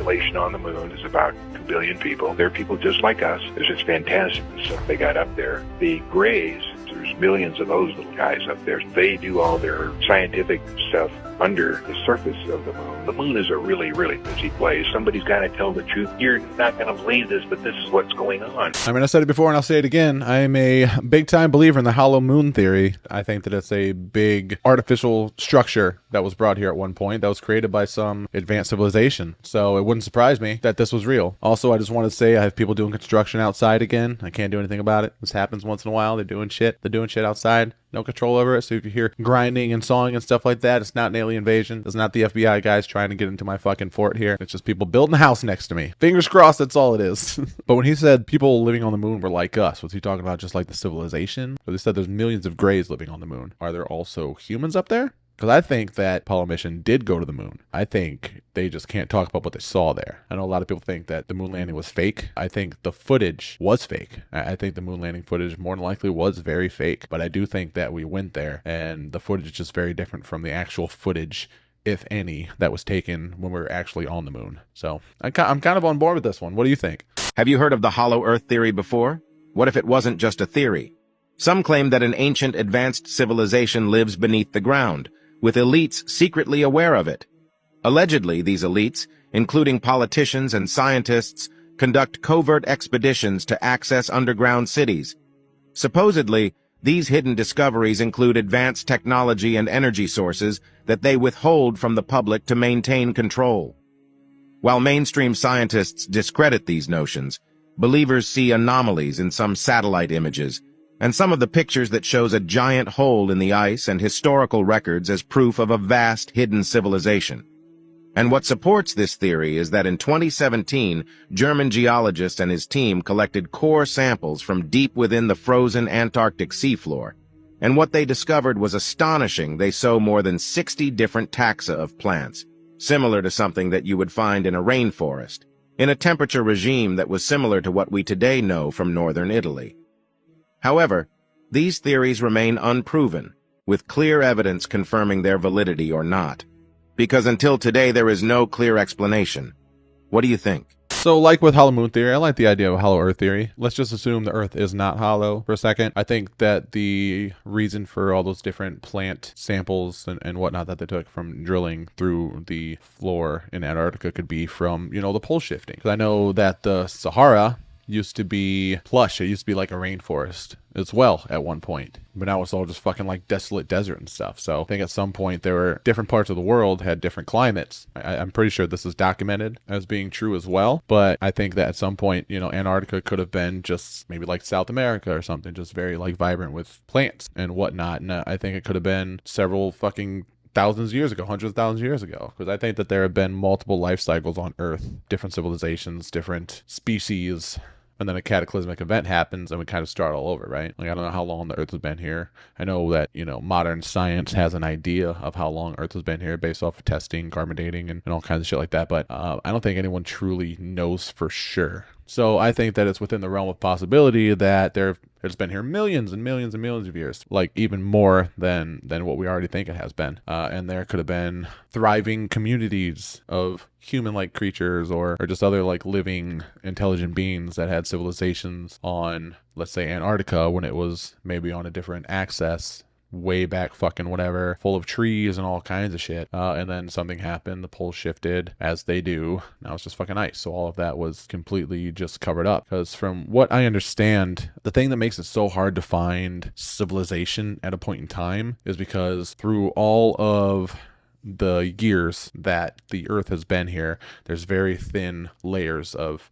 population on the moon is about 2 billion people. They're people just like us. It's just fantastic the stuff they got up there. The Greys, there's millions of those little guys up there. They do all their scientific stuff under the surface of the moon. The moon is a really, really busy place. Somebody's got to tell the truth. You're not going to believe this, but this is what's going on. I mean, I said it before and I'll say it again. I'm a big-time believer in the hollow moon theory. I think that it's a big artificial structure that was brought here at one point that was created by some advanced civilization. So it wouldn't surprise me that this was real. Also, I just want to say I have people doing construction outside again. I can't do anything about it. This happens once in a while. They're doing shit outside. No control over it. So if you hear grinding and sawing and stuff like that, it's not an alien invasion. It's not the FBI guys trying to get into my fucking fort here. It's just people building a house next to me. Fingers crossed, that's all it is. But when he said people living on the moon were like us, was he talking about just like the civilization? Or they said there's millions of Greys living on the moon. Are there also humans up there? Because I think that Apollo mission did go to the moon. I think they just can't talk about what they saw there. I know a lot of people think that the moon landing was fake. I think the footage was fake. I think the moon landing footage more than likely was very fake. But I do think that we went there and the footage is just very different from the actual footage, if any, that was taken when we were actually on the moon. So I'm kind of on board with this one. What do you think? Have you heard of the hollow earth theory before? What if it wasn't just a theory? Some claim that an ancient advanced civilization lives beneath the ground, with elites secretly aware of it. Allegedly, these elites, including politicians and scientists, conduct covert expeditions to access underground cities. Supposedly, these hidden discoveries include advanced technology and energy sources that they withhold from the public to maintain control. While mainstream scientists discredit these notions, believers see anomalies in some satellite images, and some of the pictures that shows a giant hole in the ice and historical records as proof of a vast hidden civilization. And what supports this theory is that in 2017, German geologist and his team collected core samples from deep within the frozen Antarctic seafloor, and what they discovered was astonishing. They saw more than 60 different taxa of plants, similar to something that you would find in a rainforest, in a temperature regime that was similar to what we today know from northern Italy. However, these theories remain unproven, with clear evidence confirming their validity or not. Because until today, there is no clear explanation. What do you think? So like with hollow moon theory, I like the idea of hollow earth theory. Let's just assume the earth is not hollow for a second. I think that the reason for all those different plant samples and whatnot that they took from drilling through the floor in Antarctica could be from, you know, the pole shifting. Because I know that the Sahara used to be plush. It used to be like a rainforest as well at one point. But now it's all just fucking like desolate desert and stuff. So I think at some point there were different parts of the world had different climates. I'm pretty sure this is documented as being true as well. But I think that at some point, you know, Antarctica could have been just maybe like South America or something, just very like vibrant with plants and whatnot. And I think it could have been several fucking thousands of years ago, hundreds of thousands of years ago, because I think that there have been multiple life cycles on Earth, different civilizations, different species, and then a cataclysmic event happens and we kind of start all over, right? Like, I don't know how long the Earth has been here. I know that, you know, modern science has an idea of how long Earth has been here based off of testing, carbon dating, and all kinds of shit like that. But I don't think anyone truly knows for sure. So I think that it's within the realm of possibility that it's been here millions and millions and millions of years, like even more than what we already think it has been. And there could have been thriving communities of human-like creatures or just other like living intelligent beings that had civilizations on, let's say, Antarctica when it was maybe on a different axis way back fucking whatever, full of trees and all kinds of shit. And then something happened, the poles shifted as they do. Now it's just fucking ice. So all of that was completely just covered up. Because from what I understand, the thing that makes it so hard to find civilization at a point in time is because through all of the years that the Earth has been here, there's very thin layers of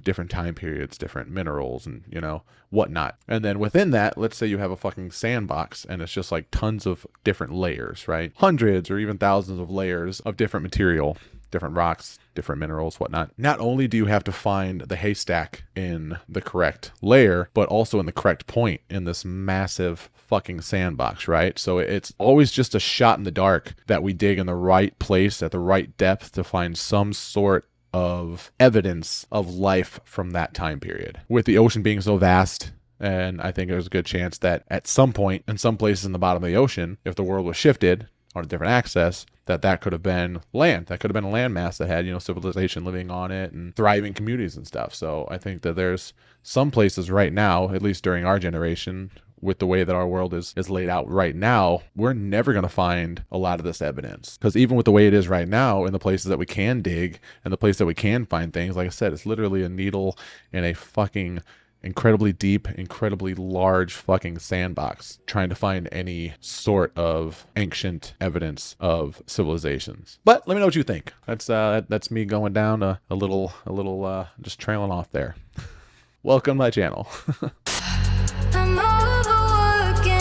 different time periods, different minerals, and, you know, whatnot. And then within that, let's say you have a fucking sandbox and it's just like tons of different layers, right? Hundreds or even thousands of layers of different material, different rocks, different minerals, whatnot. Not only do you have to find the haystack in the correct layer, but also in the correct point in this massive fucking sandbox, right? So it's always just a shot in the dark that we dig in the right place at the right depth to find some sort of evidence of life from that time period. With the ocean being so vast, and I think there's a good chance that at some point in some places in the bottom of the ocean, if the world was shifted on a different axis, that could have been land. That could have been a landmass that had, civilization living on it and thriving communities and stuff. So I think that there's some places right now, at least during our generation, with the way that our world is laid out right now, we're never going to find a lot of this evidence. Because even with the way it is right now, in the places that we can dig and the place that we can find things, like I said, it's literally a needle in a fucking incredibly deep, incredibly large fucking sandbox trying to find any sort of ancient evidence of civilizations. But let me know what you think. That's me going down a little just trailing off there. Welcome to my channel. I'm overworking.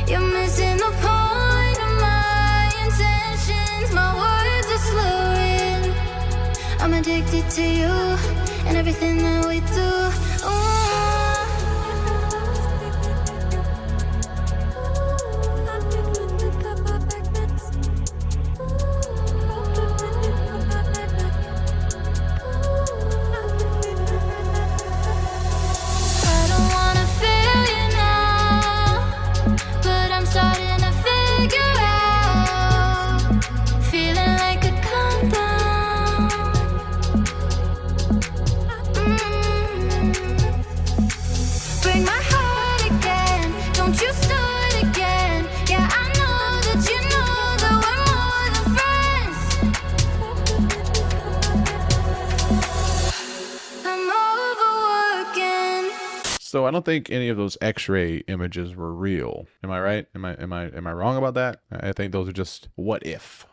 You're missing the point of my intentions. My words are slurring. I'm addicted to you and everything that we do. Ooh. I don't wanna feel you now, but I'm starting to figure out. Feeling like a countdown. Break my heart again, don't you start again. Yeah, I know that you know that we're more than friends. I'm overworking. So I don't think any of those X-ray images were real. Am I right? Am I wrong about that? I think those are just what ifs.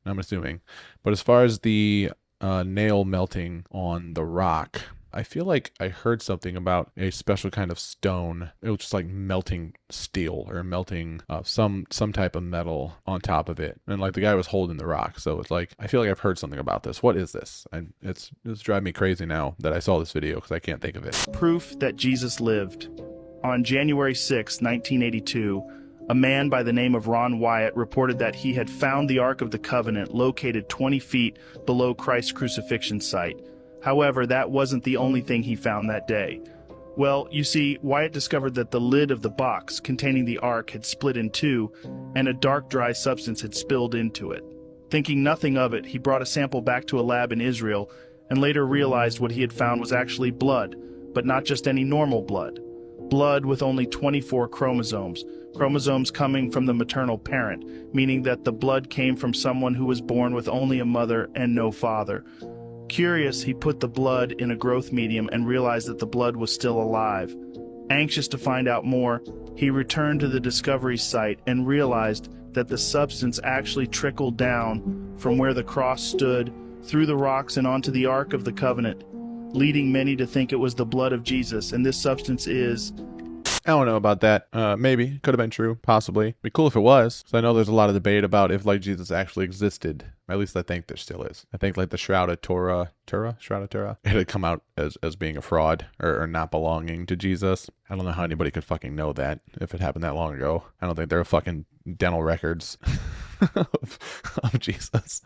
I'm assuming. But as far as the nail melting on the rock, I feel like I heard something about a special kind of stone. It was just like melting steel or melting some type of metal on top of it. And like the guy was holding the rock. So it's like, I feel like I've heard something about this. What is this? And it's driving me crazy now that I saw this video because I can't think of it. Proof that Jesus lived. On January 6, 1982, a man by the name of Ron Wyatt reported that he had found the Ark of the Covenant located 20 feet below Christ's crucifixion site. However, that wasn't the only thing he found that day. Well, you see, Wyatt discovered that the lid of the box containing the Ark had split in two, and a dark, dry substance had spilled into it. Thinking nothing of it, he brought a sample back to a lab in Israel, and later realized what he had found was actually blood, but not just any normal blood. Blood with only 24 chromosomes coming from the maternal parent, meaning that the blood came from someone who was born with only a mother and no father. Curious, he put the blood in a growth medium and realized that the blood was still alive. Anxious to find out more, he returned to the discovery site and realized that the substance actually trickled down from where the cross stood, through the rocks and onto the Ark of the Covenant, leading many to think it was the blood of Jesus, and this substance is... I don't know about that. Maybe. Could have been true. Possibly. Be cool if it was. So I know there's a lot of debate about if like Jesus actually existed. At least I think there still is. I think like the Shroud of Turin, it had come out as being a fraud or not belonging to Jesus. I don't know how anybody could fucking know that if it happened that long ago. I don't think there are fucking dental records of Jesus.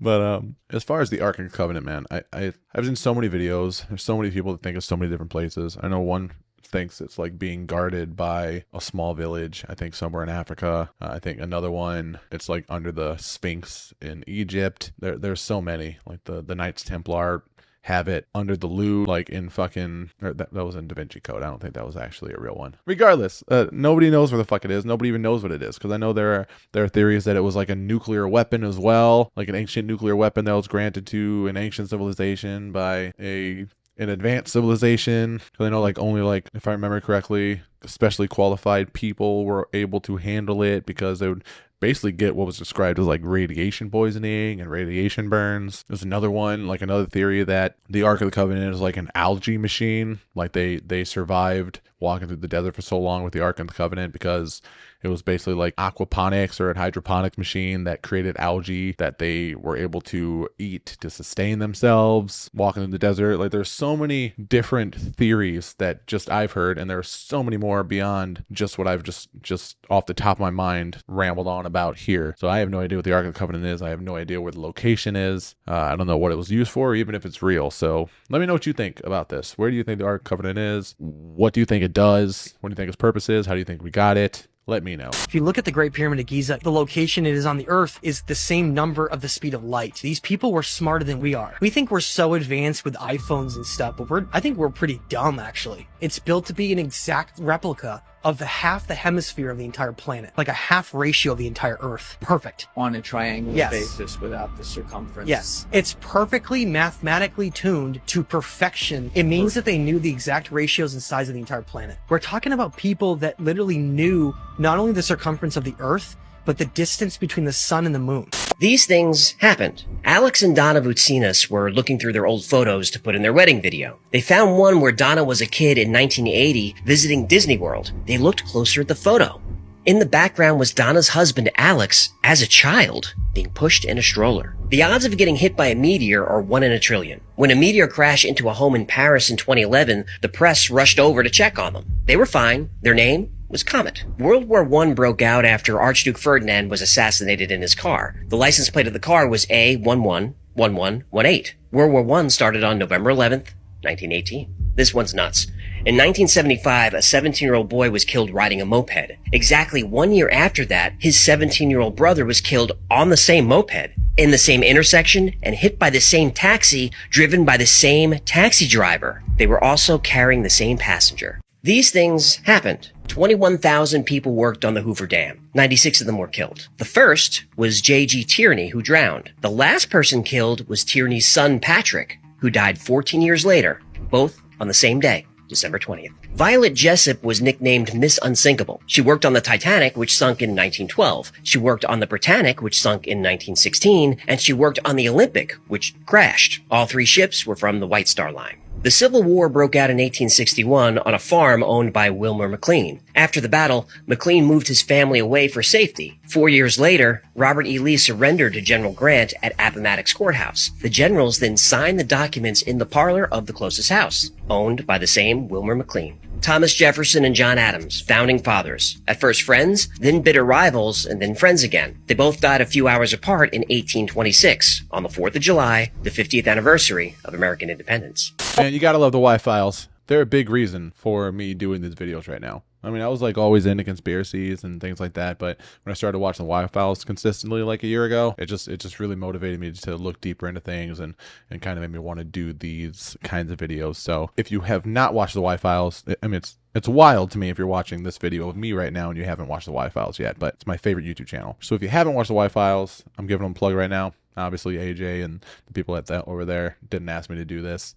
But as far as the Ark of the Covenant, man, I've seen so many videos. There's so many people that think of so many different places. I know one thinks it's like being guarded by a small village, I think somewhere in Africa. I think another one, it's like under the Sphinx in Egypt. There's so many. Like the Knights Templar have it under the Louvre, like in fucking, or that was in Da Vinci Code. I don't think that was actually a real one. Regardless, nobody knows where the fuck it is. Nobody even knows what it is, because I know there are theories that it was like a nuclear weapon as well, like an ancient nuclear weapon that was granted to an ancient civilization by an advanced civilization. Because I know like only like, if I remember correctly, especially qualified people were able to handle it, because they would basically get what was described as like radiation poisoning and radiation burns. There's another one, like another theory that the Ark of the Covenant is like an algae machine. Like they survived walking through the desert for so long with the Ark of the Covenant because it was basically like aquaponics or a hydroponics machine that created algae that they were able to eat to sustain themselves walking through the desert. Like there's so many different theories that just I've heard, and there's so many more beyond just what I've just off the top of my mind rambled on about here. So I have no idea what the Ark of the Covenant is. I have no idea where the location is. I don't know what it was used for, or even if it's real. So let me know what you think about this. Where do you think the Ark of the Covenant is? What do you think it does? What do you think its purpose is? How do you think we got it? let me know. If you look at the Great Pyramid of Giza, the location it is on the Earth is the same number of the speed of light. These people were smarter than we are. We think we're so advanced with iPhones and stuff, but I think we're pretty dumb, actually. It's built to be an exact replica of half the hemisphere of the entire planet, like a half ratio of the entire Earth. Perfect. On a triangular Yes. basis without the circumference. Yes. It's perfectly mathematically tuned to perfection. It means that they knew the exact ratios and size of the entire planet. We're talking about people that literally knew not only the circumference of the Earth, but the distance between the sun and the moon. These things happened. Alex and Donna Voutsinas were looking through their old photos to put in their wedding video. They found one where Donna was a kid in 1980 visiting Disney World. They looked closer at the photo. In the background was Donna's husband, Alex, as a child, being pushed in a stroller. The odds of getting hit by a meteor are 1 in a trillion. When a meteor crashed into a home in Paris in 2011, the press rushed over to check on them. They were fine. Their name was Comet. World War I broke out after Archduke Ferdinand was assassinated in his car. The license plate of the car was A111118. World War I started on November 11th, 1918. This one's nuts. In 1975, a 17-year-old boy was killed riding a moped. Exactly 1 year after that, his 17-year-old brother was killed on the same moped, in the same intersection, and hit by the same taxi, driven by the same taxi driver. They were also carrying the same passenger. These things happened. 21,000 people worked on the Hoover Dam. 96 of them were killed. The first was J.G. Tierney, who drowned. The last person killed was Tierney's son, Patrick, who died 14 years later, both on the same day, December 20th. Violet Jessup was nicknamed Miss Unsinkable. She worked on the Titanic, which sunk in 1912. She worked on the Britannic, which sunk in 1916. And she worked on the Olympic, which crashed. All 3 ships were from the White Star Line. The Civil War broke out in 1861 on a farm owned by Wilmer McLean. After the battle, McLean moved his family away for safety. 4 years later, Robert E. Lee surrendered to General Grant at Appomattox Courthouse. The generals then signed the documents in the parlor of the closest house, owned by the same Wilmer McLean. Thomas Jefferson and John Adams, founding fathers. At first friends, then bitter rivals, and then friends again. They both died a few hours apart in 1826, on the 4th of July, the 50th anniversary of American independence. Man, you gotta love the Y-Files. They're a big reason for me doing these videos right now. I mean, I was like always into conspiracies and things like that, but when I started watching the Y-Files consistently like a year ago, it just really motivated me to look deeper into things and kind of made me want to do these kinds of videos. So if you have not watched the Y-Files, I mean, it's wild to me if you're watching this video of me right now and you haven't watched the Y-Files yet, but it's my favorite YouTube channel. So if you haven't watched the Y-Files, I'm giving them a plug right now. Obviously, AJ and the people over there didn't ask me to do this,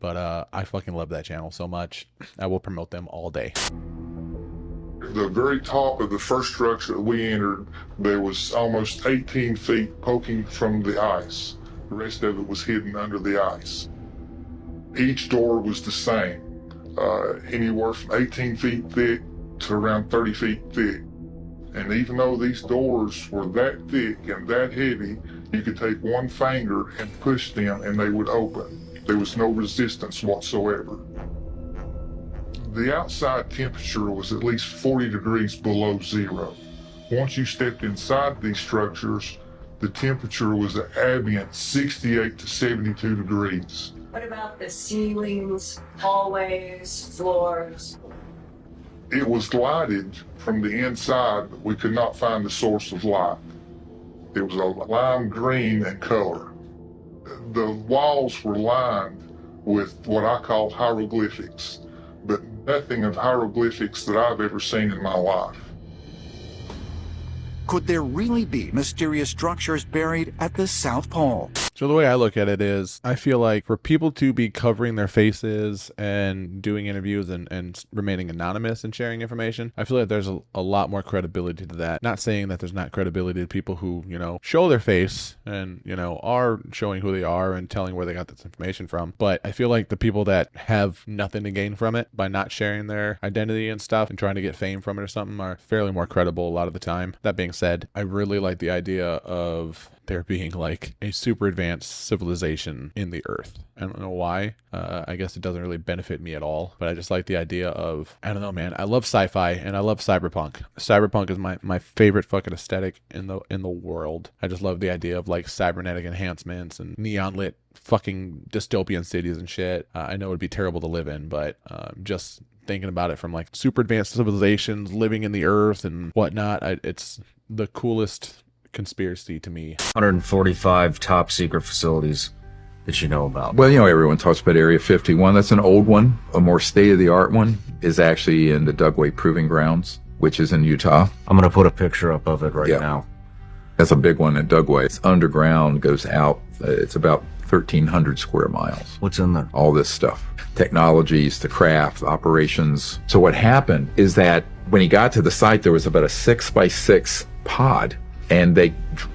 but I fucking love that channel so much. I will promote them all day. The very top of the first structure that we entered, there was almost 18 feet poking from the ice. The rest of it was hidden under the ice. Each door was the same, anywhere from 18 feet thick to around 30 feet thick. And even though these doors were that thick and that heavy, you could take one finger and push them and they would open. There was no resistance whatsoever. The outside temperature was at least 40 degrees below zero. Once you stepped inside these structures, the temperature was an ambient 68 to 72 degrees. What about the ceilings, hallways, floors? It was lighted from the inside, but we could not find the source of light. It was a lime green in color. The walls were lined with what I call hieroglyphics, but nothing of hieroglyphics that I've ever seen in my life. Could there really be mysterious structures buried at the South Pole? So the way I look at it is, I feel like for people to be covering their faces and doing interviews and remaining anonymous and sharing information, I feel like there's a lot more credibility to that. Not saying that there's not credibility to people who, you know, show their face and, you know, are showing who they are and telling where they got this information from. But I feel like the people that have nothing to gain from it by not sharing their identity and stuff and trying to get fame from it or something are fairly more credible a lot of the time. That being said, I really like the idea of there being like a super advanced advanced civilization in the earth. I don't know why. I guess it doesn't really benefit me at all, but I just like the idea of, I don't know, man. I love sci-fi and I love cyberpunk. Cyberpunk is my favorite fucking aesthetic in the world. I just love the idea of like cybernetic enhancements and neon lit fucking dystopian cities and shit. I know it would be terrible to live in, but just thinking about it from like super advanced civilizations living in the earth and whatnot, it's the coolest conspiracy to me. 145 top secret facilities that you know about. Well, everyone talks about Area 51. That's an old one. A more state-of-the-art one is actually in the Dugway Proving Grounds, which is in Utah. I'm going to put a picture up of it right now. That's a big one at Dugway. It's underground, goes out. It's about 1,300 square miles. What's in there? All this stuff. Technologies, the craft, operations. So what happened is that when he got to the site, there was about a 6x6 pod, and they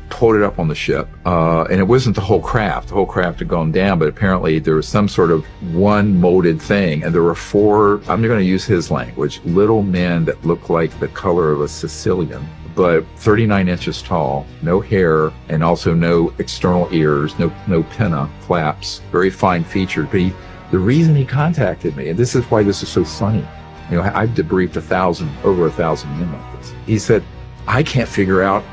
pulled it up on the ship. And it wasn't the whole craft. The whole craft had gone down, but apparently there was some sort of one molded thing. And there were 4, I'm going to use his language, little men that looked like the color of a Sicilian, but 39 inches tall, no hair, and also no external ears, no pinna, flaps, very fine featured. But the reason he contacted me, and this is why this is so funny, I've debriefed over 1,000 men like this. He said, I can't figure out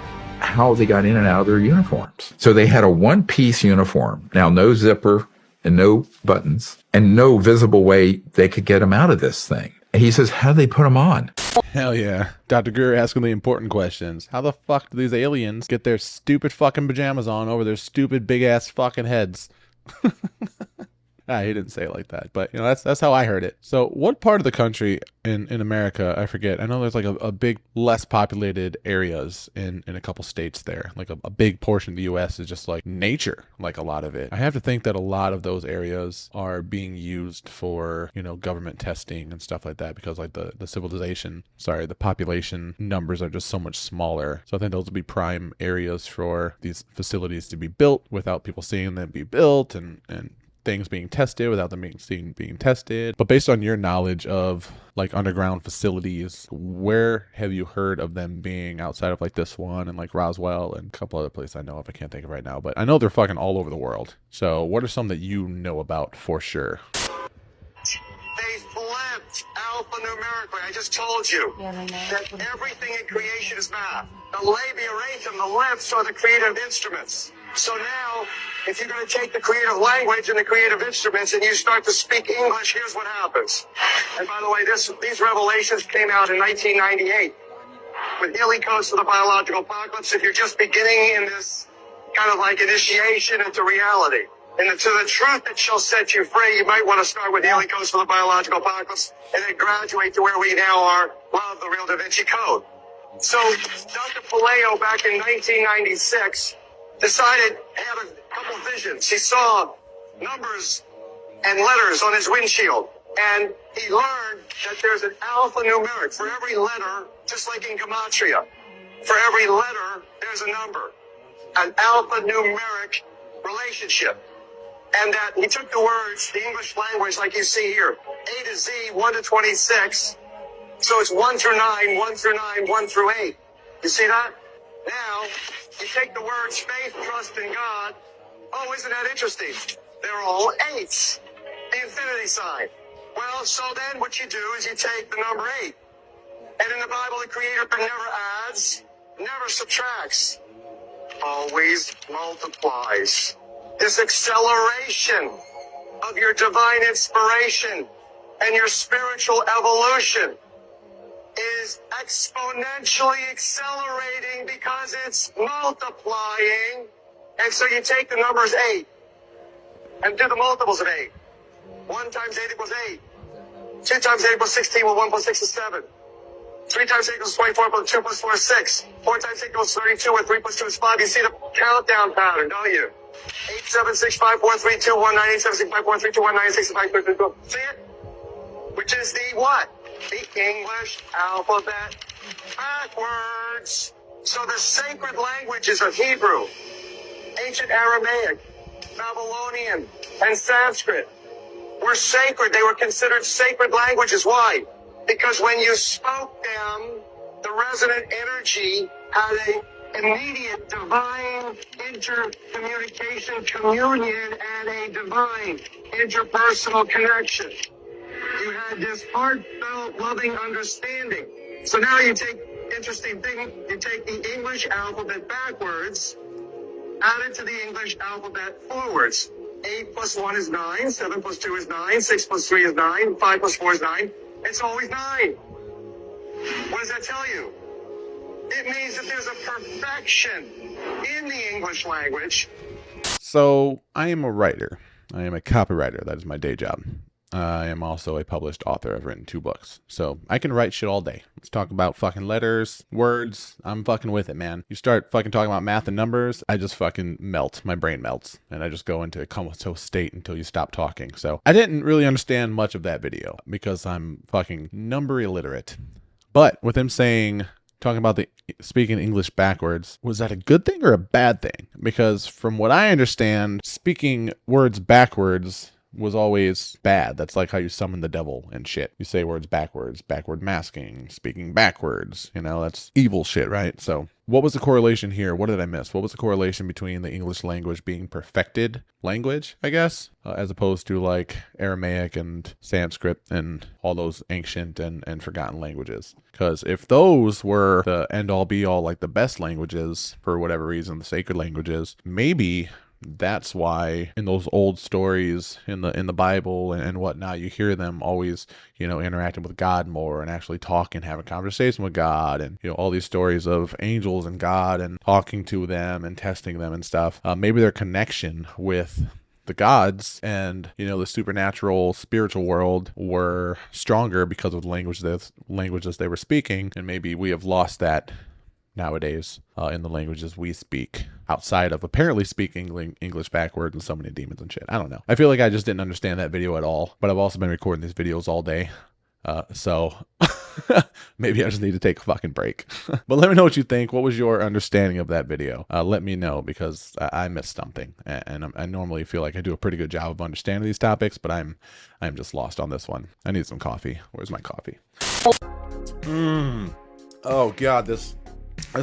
how they got in and out of their uniforms. So they had a one-piece uniform. Now, no zipper and no buttons and no visible way they could get them out of this thing. And he says, how do they put them on? Hell yeah. Dr. Greer asking the important questions. How the fuck do these aliens get their stupid fucking pajamas on over their stupid big ass fucking heads? He didn't say it like that, but that's how I heard it. So what part of the country in America, I forget. I know there's like a big less populated areas in a couple states there. Like a big portion of the US is just like nature, like a lot of it. I have to think that a lot of those areas are being used for, government testing and stuff like that, because like the population numbers are just so much smaller. So I think those will be prime areas for these facilities to be built without people seeing them be built, and things being tested without them being tested. But based on your knowledge of like underground facilities, where have you heard of them being outside of like this one and like Roswell and a couple other places I know of? I can't think of right now, but I know they're fucking all over the world. So what are some that you know about for sure? They flipped alphanumerically. I just told you that everything in creation is math. The labia ratum, the lips, are the creative instruments. So now, if you're going to take the creative language and the creative instruments and you start to speak English, here's what happens. And by the way, these revelations came out in 1998 with Healing Codes for the Biological Apocalypse. If you're just beginning in this kind of like initiation into reality and to the truth that shall set you free, you might want to start with Healing Codes for the Biological Apocalypse and then graduate to where we now are, Love, the Real Da Vinci Code. So Dr. Palaio, back in 1996, decided, had a couple visions. He saw numbers and letters on his windshield, and he learned that there's an alphanumeric for every letter, just like in gematria. For every letter, there's a number, an alphanumeric relationship. And that he took the words, the English language, like you see here, A to Z, 1 to 26. So it's 1 through 9, 1 through 9, 1 through 8. You see that? Now, you take the words faith, trust in God. Oh, isn't that interesting? They're all 8s. The infinity sign. Well, so then what you do is you take the number 8. And in the Bible, the Creator never adds, never subtracts, always multiplies. This acceleration of your divine inspiration and your spiritual evolution is exponentially accelerating because it's multiplying. And so you take the numbers 8 and do the multiples of 8. 1 times 8 equals 8. 2 times 8 equals 16, well 1 plus 6 is 7. 3 times 8 equals 24, but 2 plus 4 is 6. 4 times 8 equals 32, where 3 plus 2 is 5. You see the countdown pattern, don't you? 8, 7, 6, 5, 4, 3, 2, 1, 9, 8, 7, 6, 5, 4, 3, 2, 1, 9, 6, 5, 4, 3, 2. See it? Which is the what? The English alphabet backwards. So the sacred languages of Hebrew, ancient Aramaic, Babylonian, and Sanskrit were sacred. They were considered sacred languages. Why? Because when you spoke them, the resonant energy had a immediate divine intercommunication, communion, and a divine interpersonal connection. You had this heartfelt, loving understanding. So now you take, interesting thing, you take the English alphabet backwards, add it to the English alphabet forwards. 8 plus 1 is 9, 7 plus 2 is 9, 6 plus 3 is 9, 5 plus 4 is 9. It's always 9. What does that tell you? It means that there's a perfection in the English language. So I am a writer. I am a copywriter. That is my day job. I am also a published author. I've written 2 books. So I can write shit all day. Let's talk about fucking letters, words. I'm fucking with it, man. You start fucking talking about math and numbers, I just fucking melt. My brain melts. And I just go into a comatose state until you stop talking. So I didn't really understand much of that video because I'm fucking number illiterate. But with him saying, talking about the speaking English backwards, was that a good thing or a bad thing? Because from what I understand, speaking words backwards was always bad. That's like how you summon the devil and shit. You say words backwards, backward masking, speaking backwards, you know, that's evil shit, right? So what was the correlation here? What did I miss? What was the correlation between the English language being perfected language, I guess, as opposed to like Aramaic and Sanskrit and all those ancient and forgotten languages? Because if those were the end all be all, like the best languages for whatever reason, the sacred languages, maybe that's why in those old stories in the Bible and whatnot, you hear them always, you know, interacting with God more and actually talking, having a conversation with God, and, you know, all these stories of angels and God and talking to them and testing them and stuff. Maybe their connection with the gods and, you know, the supernatural spiritual world were stronger because of the languages they were speaking, and maybe we have lost that nowadays in the languages we speak, outside of apparently speaking English backwards and so many demons and shit. I don't know. I feel like I just didn't understand that video at all, but I've also been recording these videos all day. So maybe I just need to take a fucking break. But let me know what you think. What was your understanding of that video? Let me know, because I missed something, and I normally feel like I do a pretty good job of understanding these topics, but I'm just lost on this one. I need some coffee. Where's my coffee? Oh god, this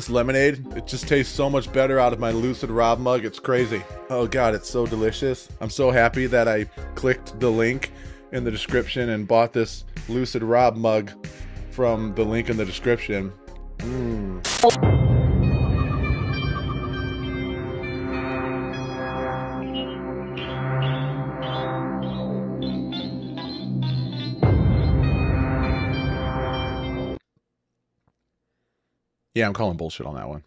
lemonade, it just tastes so much better out of my Lucid Rob mug. It's crazy. Oh god, it's so delicious. I'm so happy that I clicked the link in the description and bought this Lucid Rob mug from the link in the description. Yeah, I'm calling bullshit on that one.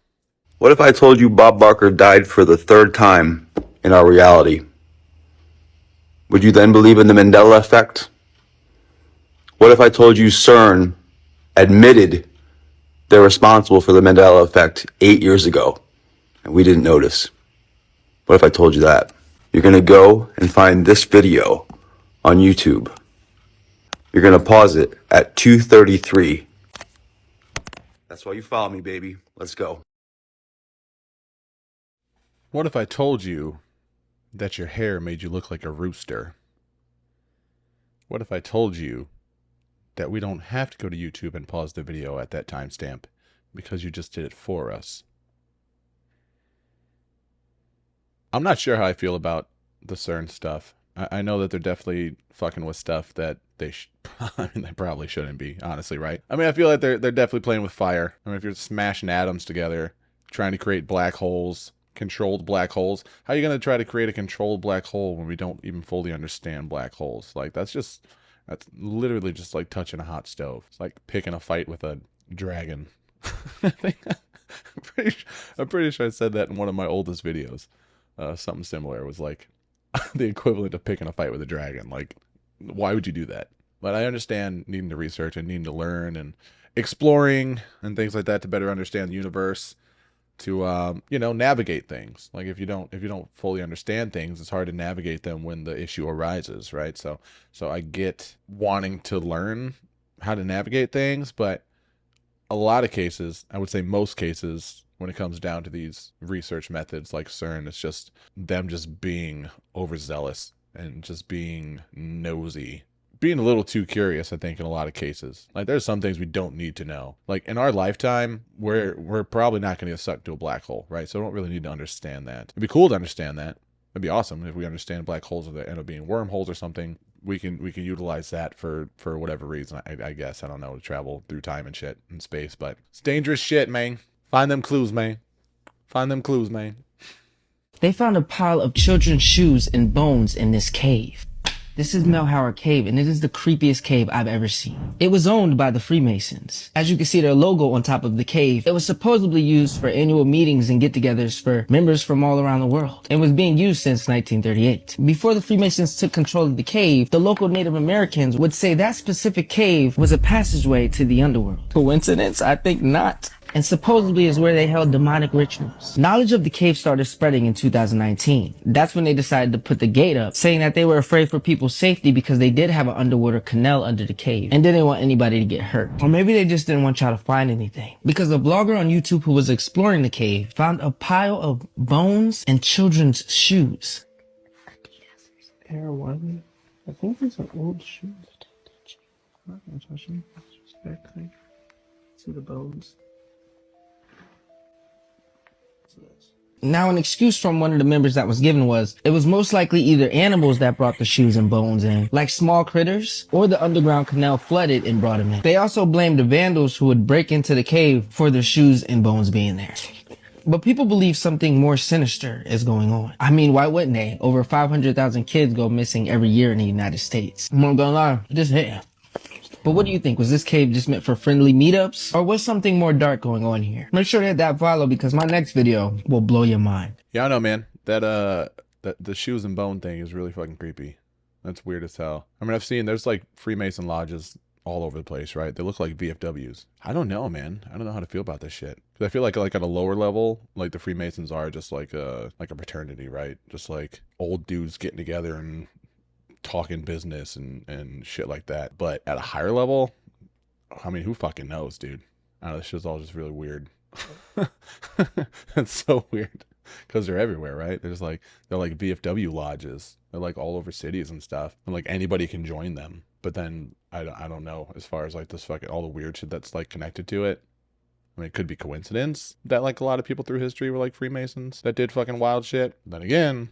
What if I told you Bob Barker died for the 3rd time in our reality? Would you then believe in the Mandela effect? What if I told you CERN admitted they're responsible for the Mandela effect 8 years ago and we didn't notice? What if I told you that? You're going to go and find this video on YouTube. You're going to pause it at 2:33. That's why you follow me, baby. Let's go. What if I told you that your hair made you look like a rooster? What if I told you that we don't have to go to YouTube and pause the video at that timestamp because you just did it for us? I'm not sure how I feel about the CERN stuff. I know that they're definitely fucking with stuff that they I mean, they probably shouldn't be, honestly, right? I mean, I feel like they're definitely playing with fire. I mean, if you're smashing atoms together, trying to create black holes, controlled black holes, how are you going to try to create a controlled black hole when we don't even fully understand black holes? Like, that's literally just like touching a hot stove. It's like picking a fight with a dragon. I'm pretty sure I said that in one of my oldest videos. Something similar. It was like the equivalent of picking a fight with a dragon. Like, why would you do that? But I understand needing to research and needing to learn and exploring and things like that to better understand the universe, to you know, navigate things. Like, if you don't fully understand things, it's hard to navigate them when the issue arises, right? So I get wanting to learn how to navigate things, but a lot of cases, I would say most cases, when it comes down to these research methods like CERN, it's just them just being overzealous and just being nosy being a little too curious, I think, in a lot of cases. Like, there's some things we don't need to know. Like, in our lifetime, we're probably not going to get sucked to a black hole, right? So I don't really need to understand that. It'd be cool to understand that. It'd be awesome if we understand black holes that end up being wormholes or something. We can utilize that for whatever reason. I guess, I don't know, to travel through time and shit in space. But it's dangerous shit, man. Find them clues, man. Find them clues, man. They found a pile of children's shoes and bones in this cave. This is Melhauer Cave, and it is the creepiest cave I've ever seen. It was owned by the Freemasons. As you can see their logo on top of the cave, it was supposedly used for annual meetings and get-togethers for members from all around the world, and was being used since 1938. Before the Freemasons took control of the cave, the local Native Americans would say that specific cave was a passageway to the underworld. Coincidence? I think not. And supposedly is where they held demonic rituals. Knowledge of the cave started spreading in 2019. That's when they decided to put the gate up, saying that they were afraid for people's safety because they did have an underwater canal under the cave and didn't want anybody to get hurt. Or maybe they just didn't want y'all to find anything. Because a blogger on YouTube who was exploring the cave found a pile of bones and children's shoes. Air one. I think these are old shoes. I'm not gonna touch them. It's just very clean. See the bones. Now, an excuse from one of the members that was given was, it was most likely either animals that brought the shoes and bones in, like small critters, or the underground canal flooded and brought them in. They also blamed the vandals who would break into the cave for their shoes and bones being there. But people believe something more sinister is going on. I mean, why wouldn't they? Over 500,000 kids go missing every year in the United States. I'm not gonna lie, this hit. But what do you think? Was this cave just meant for friendly meetups? Or was something more dark going on here? Make sure to hit that follow because my next video will blow your mind. Yeah, I know, man. That the shoes and bone thing is really fucking creepy. That's weird as hell. I mean, I've seen there's like Freemason lodges all over the place, right? They look like VFWs. I don't know, man. I don't know how to feel about this shit. Because I feel like at a lower level, like the Freemasons are just like a fraternity, right? Just like old dudes getting together and talking business and shit like that. But at a higher level, I mean, who fucking knows, dude? I don't know, this shit's all just really weird. It's so weird because they're everywhere, right? They're like VFW lodges. They're like all over cities and stuff, and like anybody can join them. But then I don't know as far as like this fucking all the weird shit that's like connected to it. I mean, it could be coincidence that like a lot of people through history were like Freemasons that did fucking wild shit. Then again,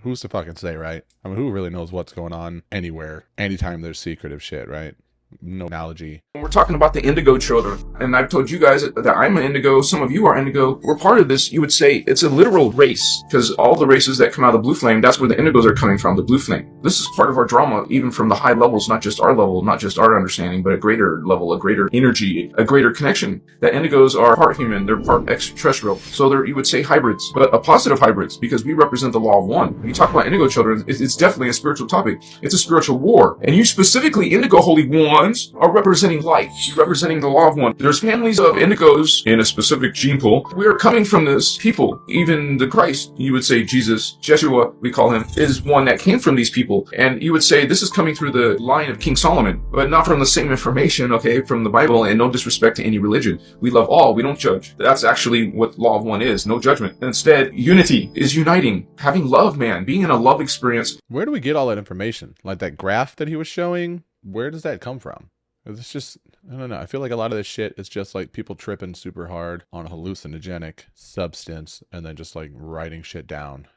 who's to fucking say, right? I mean, who really knows what's going on anywhere, anytime there's secretive shit, right? No analogy. When we're talking about the indigo children, and I've told you guys that I'm an indigo, some of you are indigo, we're part of this. You would say it's a literal race, because all the races that come out of the blue flame, that's where the indigos are coming from, the blue flame. This is part of our drama, even from the high levels, not just our level, not just our understanding, but a greater level, a greater energy, a greater connection. That indigos are part human, they're part extraterrestrial. So they're, you would say, hybrids, but a positive hybrids, because we represent the law of one. When you talk about indigo children, it's definitely a spiritual topic. It's a spiritual war. And you specifically, indigo holy ones, are representing light. You're representing the law of one. There's families of indigos in a specific gene pool. We are coming from this people. Even the Christ, you would say Jesus, Jeshua, we call him, is one that came from these people. And you would say this is coming through the line of King Solomon, but not from the same information, okay, from the Bible, and no disrespect to any religion. We love all, we don't judge. That's actually what law of one is, no judgment. Instead, unity is uniting, having love, man, being in a love experience. Where do we get all that information? Like that graph that he was showing, where does that come from? It's just, I don't know. I feel like a lot of this shit is just like people tripping super hard on a hallucinogenic substance and then just like writing shit down,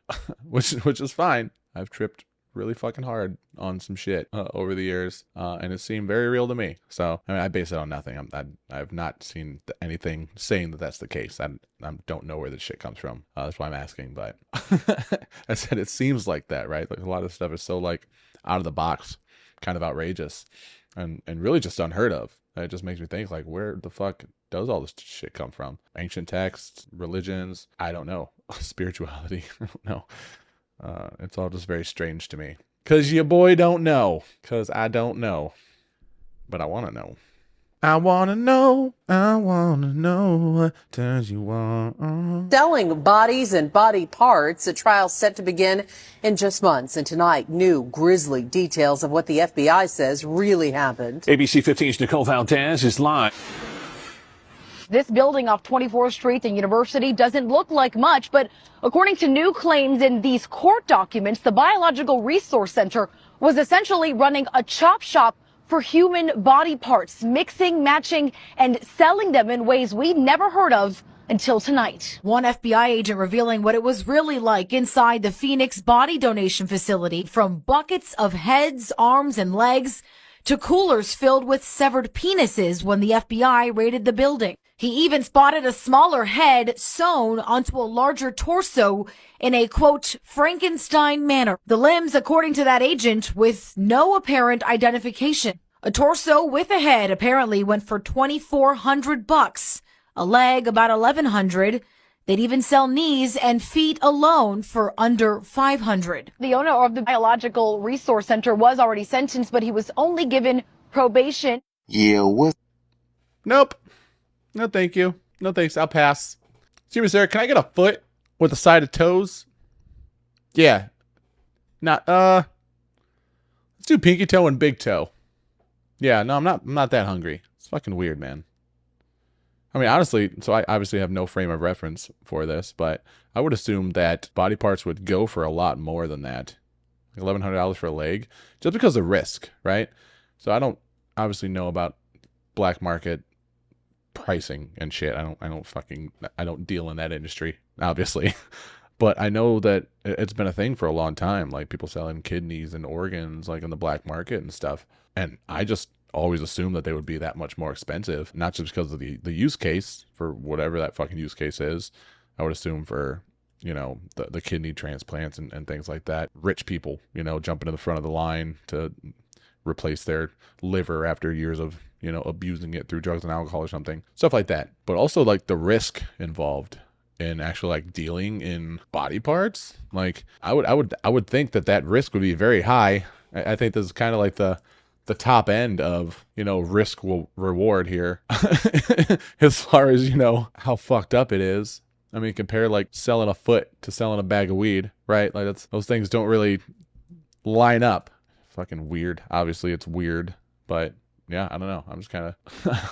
which is fine. I've tripped really fucking hard on some shit over the years, and it seemed very real to me. So, I mean, I base it on nothing. I've not seen anything saying that that's the case. I don't know where this shit comes from. That's why I'm asking, but I said it seems like that, right? Like a lot of stuff is so like out of the box, kind of outrageous. And really just unheard of. It just makes me think, like, where the fuck does all this shit come from? Ancient texts, religions, I don't know. Spirituality, I don't know. It's all just very strange to me. Because your boy don't know. Because I don't know. But I want to know. I want to know what turns you on. Selling bodies and body parts, a trial set to begin in just months. And tonight, new grisly details of what the FBI says really happened. ABC 15's Nicole Valdez is live. This building off 24th Street and University doesn't look like much, but according to new claims in these court documents, the Biological Resource Center was essentially running a chop shop for human body parts, mixing, matching, and selling them in ways we'd never heard of until tonight. One FBI agent revealing what it was really like inside the Phoenix body donation facility, from buckets of heads, arms, and legs to coolers filled with severed penises when the FBI raided the building. He even spotted a smaller head sewn onto a larger torso in a, quote, Frankenstein manner. The limbs, according to that agent, with no apparent identification. A torso with a head apparently went for $2,400. A leg about $1,100. They'd even sell knees and feet alone for under $500. The owner of the Biological Resource Center was already sentenced, but he was only given probation. Yeah, what? Nope. No, thank you. No, thanks. I'll pass. Excuse me, sir. Can I get a foot with a side of toes? Yeah. Not, let's do pinky toe and big toe. Yeah, no, I'm not that hungry. It's fucking weird, man. I mean, honestly, so I obviously have no frame of reference for this, but I would assume that body parts would go for a lot more than that. Like $1,100 for a leg, just because of risk, right? So I don't obviously know about black market pricing and shit. I don't deal in that industry, obviously. But I know that it's been a thing for a long time, like people selling kidneys and organs like in the black market and stuff. And I just always assume that they would be that much more expensive, not just because of the use case for whatever that fucking use case is. I would assume for, you know, the kidney transplants and things like that. Rich people, you know, jumping to the front of the line to replace their liver after years of, you know, abusing it through drugs and alcohol or something. Stuff like that. But also like the risk involved in actually like dealing in body parts. Like I would think that risk would be very high. I think this is kind of like the top end of, you know, risk will reward here as far as, you know, how fucked up it is. I mean, compare like selling a foot to selling a bag of weed, right? Like those things don't really line up. Fucking weird. Obviously it's weird, but yeah, I don't know. I'm just kind of,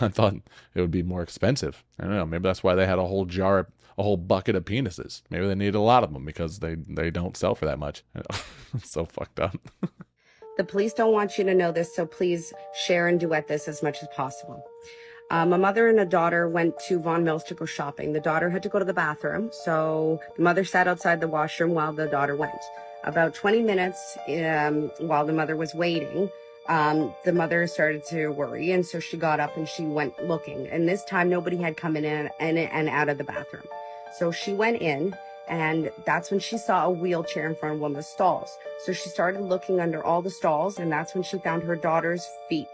I thought it would be more expensive. I don't know. Maybe that's why they had a whole bucket of penises. Maybe they needed a lot of them because they don't sell for that much. It's so fucked up. The police don't want you to know this, so please share and duet this as much as possible. A mother and a daughter went to Vaughan Mills to go shopping. The daughter had to go to the bathroom, so the mother sat outside the washroom while the daughter went. About 20 minutes while the mother was waiting, the mother started to worry, and so she got up and she went looking. And this time, nobody had come in and out of the bathroom. So she went in, and that's when she saw a wheelchair in front of one of the stalls. So she started looking under all the stalls, and that's when she found her daughter's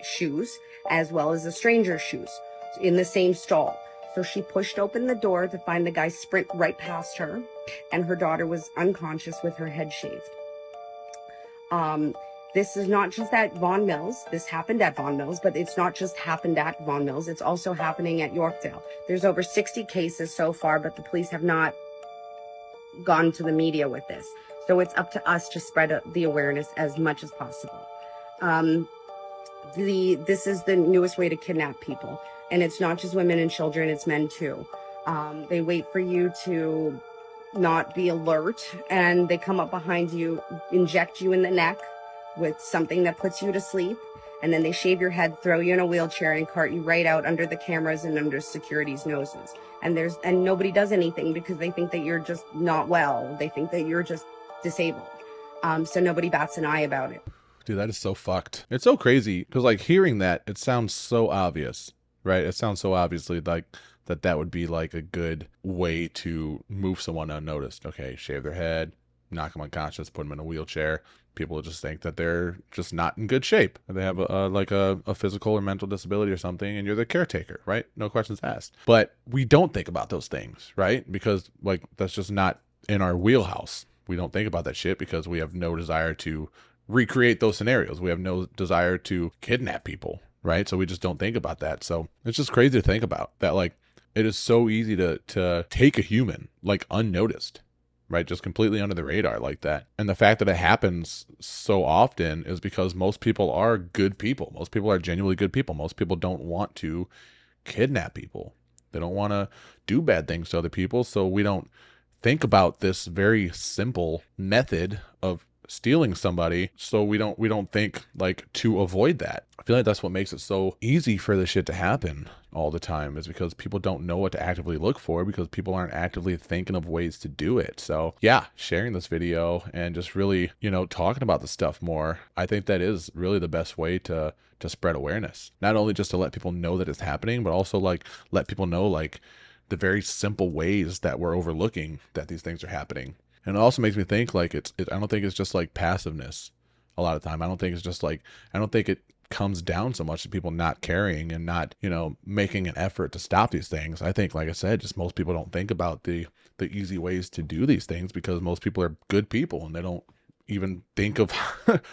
shoes, as well as a stranger's shoes in the same stall. So she pushed open the door to find the guy sprint right past her, and her daughter was unconscious with her head shaved. This is not just at Vaughan Mills. This happened at Vaughan Mills, but it's not just happened at Vaughan Mills. It's also happening at Yorkdale. There's over 60 cases so far, but the police have not gone to the media with this. So it's up to us to spread the awareness as much as possible. This is the newest way to kidnap people. And it's not just women and children, it's men too. They wait for you to not be alert, and they come up behind you, inject you in the neck with something that puts you to sleep, and then they shave your head, throw you in a wheelchair, and cart you right out under the cameras and under security's noses. And nobody does anything because they think that you're just not well. They think that you're just disabled. So nobody bats an eye about it. Dude, that is so fucked. It's so crazy because like hearing that, it sounds so obvious, right? It sounds so obviously like that would be like a good way to move someone unnoticed. Okay, shave their head, knock them unconscious, put them in a wheelchair. People will just think that they're just not in good shape. They have a physical or mental disability or something, and you're the caretaker, right? No questions asked. But we don't think about those things, right? Because like that's just not in our wheelhouse. We don't think about that shit because we have no desire to recreate those scenarios. We have no desire to kidnap people, right? So we just don't think about that. So it's just crazy to think about that. Like it is so easy to take a human like unnoticed, right? Just completely under the radar like that. And the fact that it happens so often is because most people are good people. Most people are genuinely good people. Most people don't want to kidnap people. They don't want to do bad things to other people, so we don't think about this very simple method of stealing somebody, so we don't think like to avoid that. I feel like that's what makes it so easy for this shit to happen all the time, is because people don't know what to actively look for, because people aren't actively thinking of ways to do it. So yeah, sharing this video and just really, you know, talking about the stuff more, I think that is really the best way to spread awareness. Not only just to let people know that it's happening, but also like let people know like the very simple ways that we're overlooking that these things are happening. And it also makes me think like I don't think it's just like passiveness a lot of time. I don't think it's just like, I don't think it comes down so much to people not caring and not, you know, making an effort to stop these things. I think, like I said, just most people don't think about the easy ways to do these things, because most people are good people and they don't even think of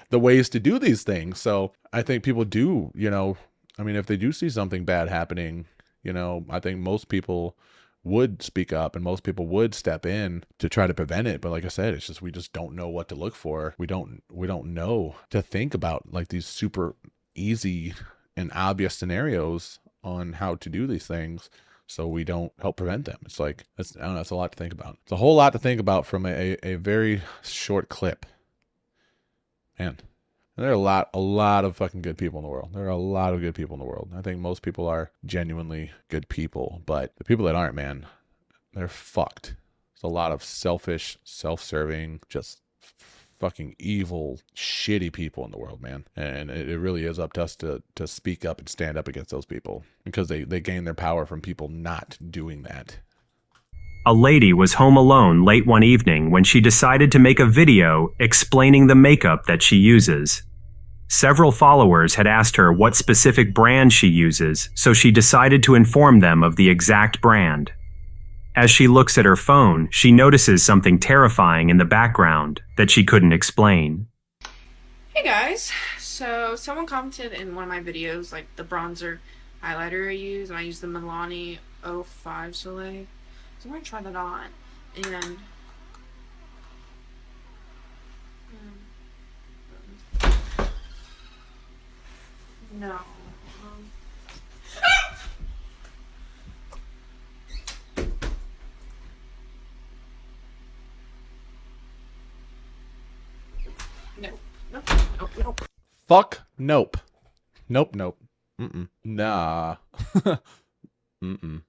the ways to do these things. So I think people do, you know, I mean, if they do see something bad happening, you know, I think most people would speak up and most people would step in to try to prevent it. But like I said, it's just, we just don't know what to look for. We don't know to think about like these super easy and obvious scenarios on how to do these things, so we don't help prevent them. It's like, I don't know, it's a lot to think about. It's a whole lot to think about from a very short clip. Man, and there are a lot of fucking good people in the world. There are a lot of good people in the world. I think most people are genuinely good people, but the people that aren't, man, they're fucked. There's a lot of selfish, self-serving, just fucking evil, shitty people in the world, man. And it really is up to us to speak up and stand up against those people, because they gain their power from people not doing that. A lady was home alone late one evening when she decided to make a video explaining the makeup that she uses. Several followers had asked her what specific brand she uses, so she decided to inform them of the exact brand. As she looks at her phone, she notices something terrifying in the background that she couldn't explain. Hey guys, so someone commented in one of my videos, like the bronzer highlighter I use, and I use the Milani 05 Soleil. So I'm gonna try that on, and no. Nope. Fuck nope. Nope. Mm-mm. Nah. Mm-mm.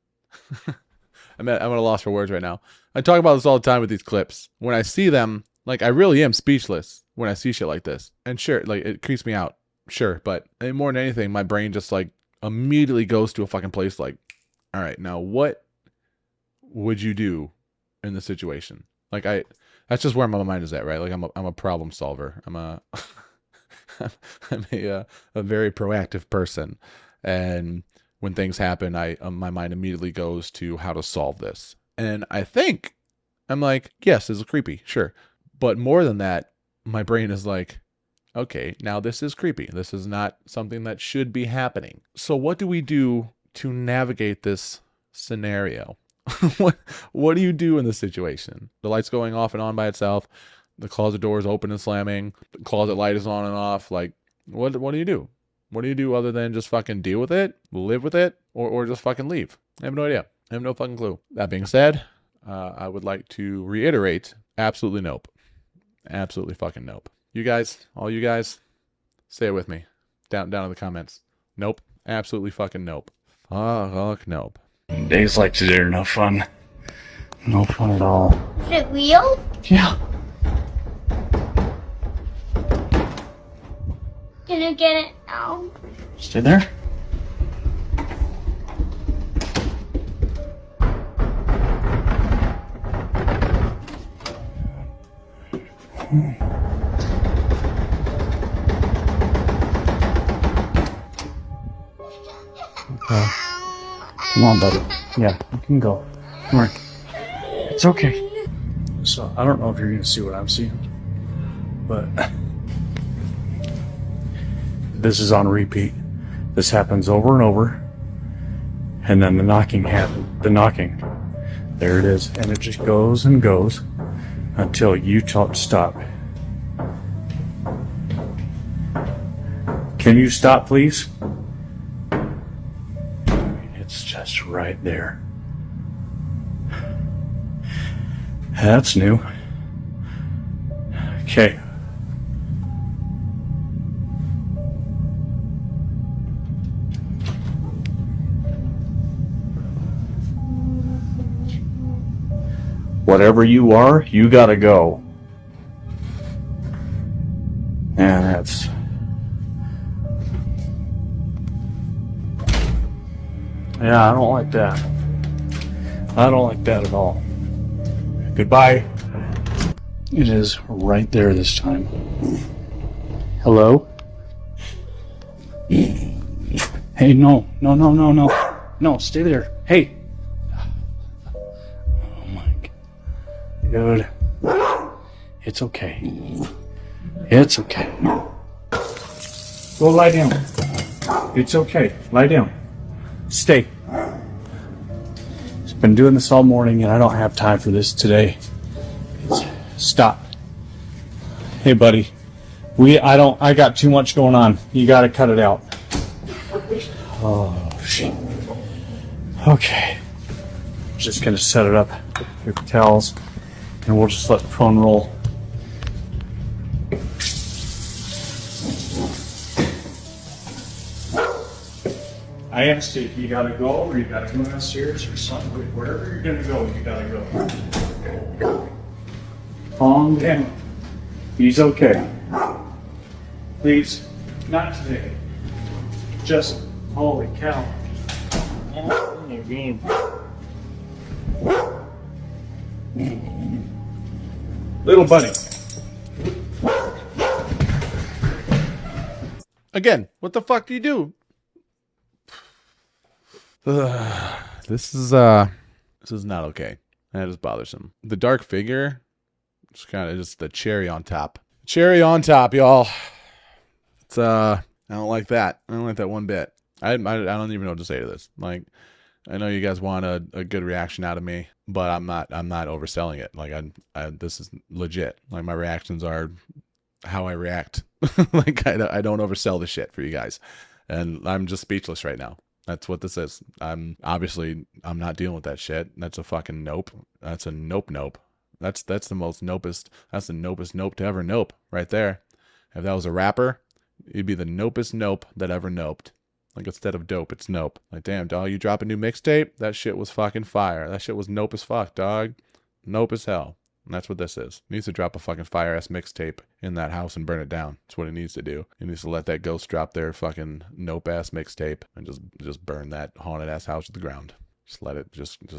I'm at a loss for words right now. I talk about this all the time with these clips. When I see them, like, I really am speechless when I see shit like this. And sure, like, it creeps me out. Sure, but more than anything, my brain just, like, immediately goes to a fucking place like, all right, now what would you do in this situation? Like, that's just where my mind is at, right? Like, I'm a problem solver. I'm a very proactive person. And when things happen, my mind immediately goes to how to solve this. And I think I'm like, yes, this is creepy, sure. But more than that, my brain is like, okay, now this is creepy. This is not something that should be happening. So what do we do to navigate this scenario? What do you do in this situation? The light's going off and on by itself. The closet door is open and slamming. The closet light is on and off. Like, what do you do? What do you do other than just fucking deal with it, live with it, or just fucking leave? I have no idea. I have no fucking clue. That being said, I would like to reiterate, absolutely nope. Absolutely fucking nope. You guys, all you guys, say it with me. Down in the comments. Nope. Absolutely fucking nope. Fuck nope. Days like today are no fun. No fun at all. Is it real? Yeah. Can you get it now? Stay there. Okay. Come on, buddy. Yeah, you can go. Come on. It's okay. So, I don't know if you're going to see what I'm seeing, but this is on repeat. This happens over and over, and then the knocking happens. The knocking. There it is. And it just goes and goes until you tell it to stop. Can you stop, please? It's just right there. That's new. Okay. Whatever you are, you gotta go. Yeah, that's... Yeah, I don't like that. I don't like that at all. Goodbye. It is right there this time. Hello? Hey, no. No, no, no, no. No, stay there. Hey. Oh my God. Dude. It's okay. It's okay. Go lie down. It's okay. Lie down. Stay. I've been doing this all morning and I don't have time for this today. Stop. Hey buddy. I got too much going on. You gotta cut it out. Oh shit. Okay. Just gonna set it up with the towels and we'll just let the phone roll. I asked you if you gotta go or you gotta go downstairs or something. Wherever you're gonna go, you gotta go. Calm down. He's okay. Please, not today. Just, holy cow. Little buddy. Again, what the fuck do you do? This is not okay. That is bothersome. The dark figure, it's kind of just the cherry on top. Cherry on top, y'all. It's I don't like that. I don't like that one bit. I don't even know what to say to this. Like, I know you guys want a good reaction out of me, but I'm not overselling it. Like this is legit. Like my reactions are how I react. Like I don't oversell the shit for you guys, and I'm just speechless right now. That's what this is. I'm not dealing with that shit. That's a fucking nope. That's a nope. That's the most nopest. That's the nopest nope to ever nope right there. If that was a rapper, it'd be the nopest nope that ever noped. Like instead of dope, it's nope. Like damn dog, you drop a new mixtape? That shit was fucking fire. That shit was nope as fuck, dog. Nope as hell. And that's what this is. He needs to drop a fucking fire ass mixtape in that house and burn it down. That's what he needs to do. He needs to let that ghost drop their fucking nope ass mixtape and just burn that haunted ass house to the ground. Just let it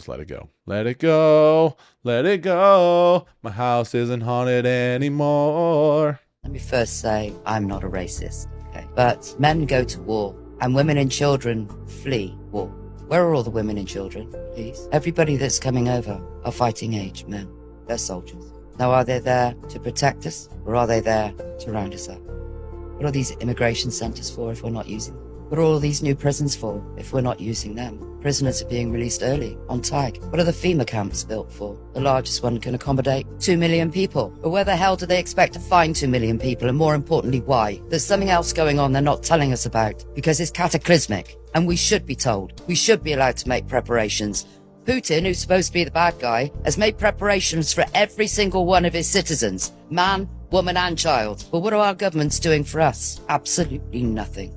let it go. Let it go. Let it go. My house isn't haunted anymore. Let me first say I'm not a racist, okay? But men go to war and women and children flee war. Where are all the women and children, please? Everybody that's coming over are fighting age men. They're soldiers. Now, are they there to protect us, or are they there to round us up? What are these immigration centers for if we're not using them? What are all these new prisons for if we're not using them? Prisoners are being released early, on tag. What are the FEMA camps built for? The largest one can accommodate 2 million people. But where the hell do they expect to find 2 million people? And more importantly, why? There's something else going on they're not telling us about, because it's cataclysmic. And we should be told. We should be allowed to make preparations. Putin, who's supposed to be the bad guy, has made preparations for every single one of his citizens. Man, woman and child. But what are our governments doing for us? Absolutely nothing.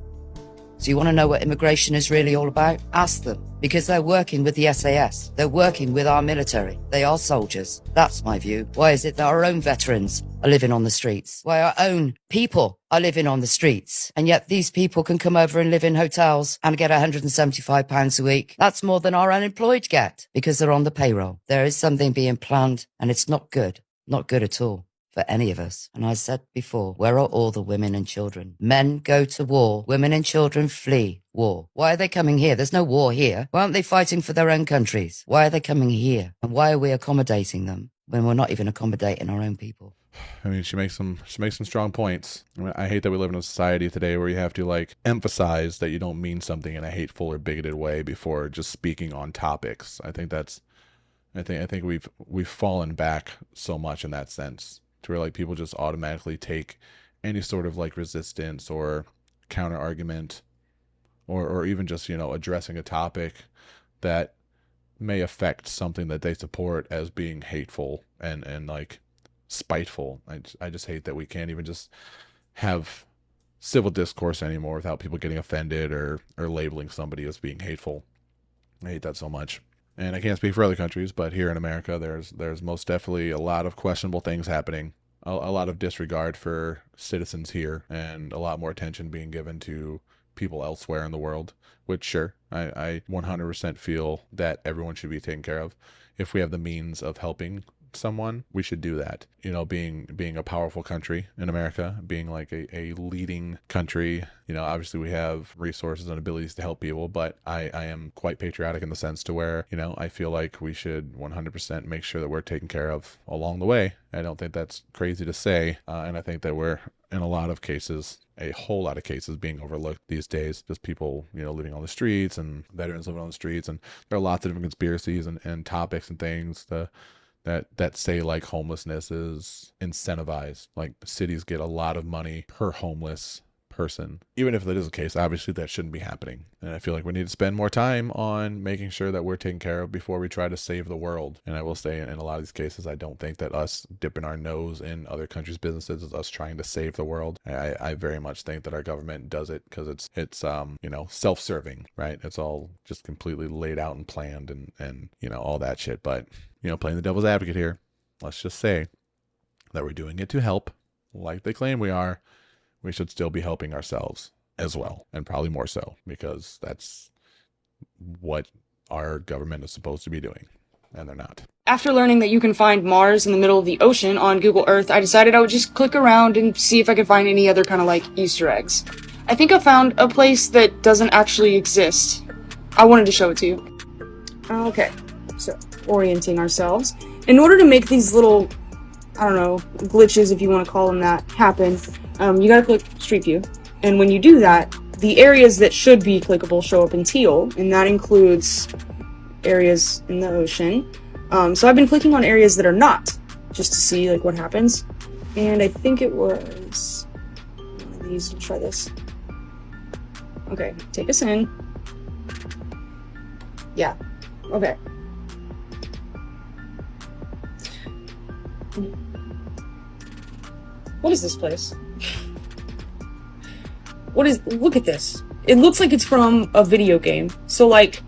So you want to know what immigration is really all about? Ask them. Because they're working with the SAS. They're working with our military. They are soldiers. That's my view. Why is it that our own veterans are living on the streets? Why our own people are living on the streets? And yet these people can come over and live in hotels and get £175 a week. That's more than our unemployed get because they're on the payroll. There is something being planned and it's not good. Not good at all. For any of us. And I said before, where are all the women and children? Men go to war. Women and children flee war. Why are they coming here? There's no war here. Why aren't they fighting for their own countries? Why are they coming here? And why are we accommodating them when we're not even accommodating our own people? I mean, she makes some strong points. I hate that we live in a society today where you have to like emphasize that you don't mean something in a hateful or bigoted way before just speaking on topics. I think we've fallen back so much in that sense. To where like people just automatically take any sort of like resistance or counter argument or even just, you know, addressing a topic that may affect something that they support as being hateful and like spiteful. I just hate that we can't even just have civil discourse anymore without people getting offended or labeling somebody as being hateful. I hate that so much. And I can't speak for other countries, but here in America, there's most definitely a lot of questionable things happening, a lot of disregard for citizens here, and a lot more attention being given to people elsewhere in the world, which sure, I 100% feel that everyone should be taken care of. If we have the means of helping someone, we should do that. You know, being a powerful country in America, being like a leading country, you know, obviously we have resources and abilities to help people, but I am quite patriotic in the sense to where, you know, I feel like we should 100% make sure that we're taken care of along the way. I don't think that's crazy to say, and I think that we're, in a lot of cases, a whole lot of cases, being overlooked these days. Just people, you know, living on the streets and veterans living on the streets, and there are lots of different conspiracies and topics and things that say like homelessness is incentivized. Like cities get a lot of money per homeless person. Even if that is the case, obviously that shouldn't be happening. And I feel like we need to spend more time on making sure that we're taken care of before we try to save the world. And I will say in a lot of these cases, I don't think that us dipping our nose in other countries' businesses is us trying to save the world. I very much think that our government does it because it's you know, self-serving, right? It's all just completely laid out and planned and you know, all that shit. But, you know, playing the devil's advocate here, let's just say that we're doing it to help, like they claim we are. We should still be helping ourselves as well, and probably more so, because that's what our government is supposed to be doing, and they're not. After learning that you can find Mars in the middle of the ocean on Google Earth, I decided I would just click around and see if I could find any other kind of like Easter eggs. I think I found a place that doesn't actually exist. I wanted to show it to you. Okay, so orienting ourselves. In order to make these little, I don't know, glitches, if you want to call them that, happen, you gotta click Street View. And when you do that, the areas that should be clickable show up in teal, and that includes areas in the ocean. So I've been clicking on areas that are not, just to see like what happens. And I think it was one of these. Let's try this. Okay, take us in. Yeah, okay. What is this place? Look at this. It looks like it's from a video game. So like,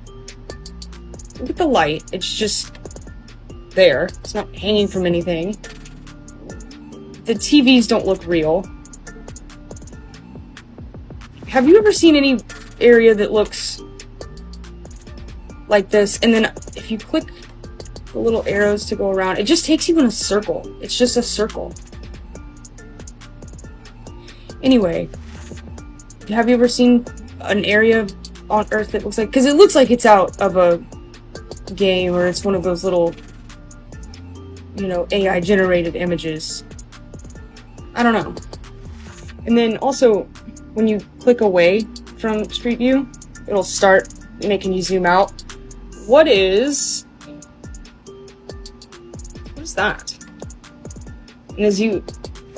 look at the light. It's just there. It's not hanging from anything. The TVs don't look real. Have you ever seen any area that looks like this? And then if you click the little arrows to go around, it just takes you in a circle. It's just a circle. Anyway, have you ever seen an area on Earth that looks like, because it looks like it's out of a game, or it's one of those little, you know, AI generated images. I don't know. And then also, when you click away from Street View, it'll start making you zoom out. What is that? And as you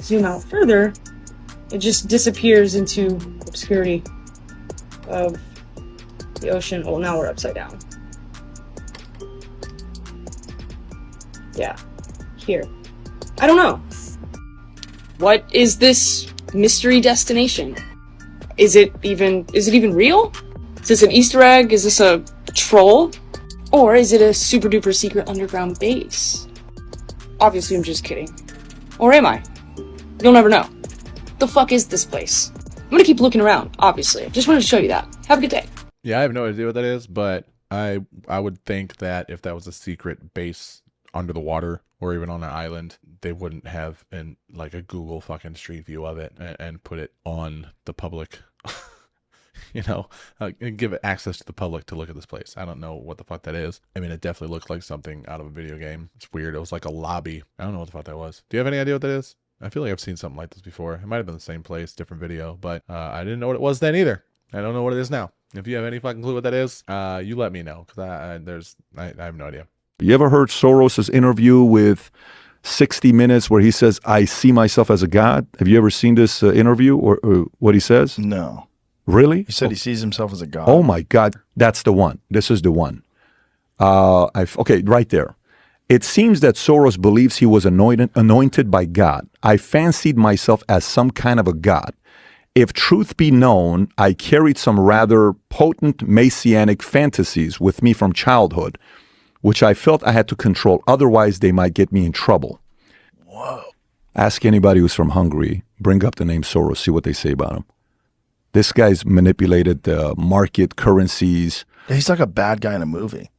zoom out further, it just disappears into obscurity of the ocean. Well, now we're upside down. Yeah, here. I don't know. What is this mystery destination? Is it even real? Is this an Easter egg? Is this a troll? Or is it a super duper secret underground base? Obviously, I'm just kidding. Or am I? You'll never know. The fuck is this place? I'm gonna keep looking around, obviously. I just wanted to show you that. Have a good day. Yeah, I have no idea what that is, but I would think that if that was a secret base under the water or even on an island, they wouldn't have like a Google fucking Street View of it and put it on the public, you know, and give it access to the public to look at this place. I don't know what the fuck that is. I mean, it definitely looks like something out of a video game. It's weird. It was like a lobby. I don't know what the fuck that was. Do you have any idea what that is? I feel like I've seen something like this before. It might have been the same place, different video, but I didn't know what it was then either. I don't know what it is now. If you have any fucking clue what that is, you let me know, because I have no idea. You ever heard Soros's interview with 60 Minutes where he says, "I see myself as a god"? Have you ever seen this interview or what he says? No. Really? He said he sees himself as a god. Oh my God. That's the one. This is the one. Okay, right there. It seems that Soros believes he was anointed by God. I fancied myself as some kind of a god. If truth be known, I carried some rather potent messianic fantasies with me from childhood, which I felt I had to control, otherwise they might get me in trouble. Whoa. Ask anybody who's from Hungary, bring up the name Soros, see what they say about him. This guy's manipulated the market, currencies. He's like a bad guy in a movie.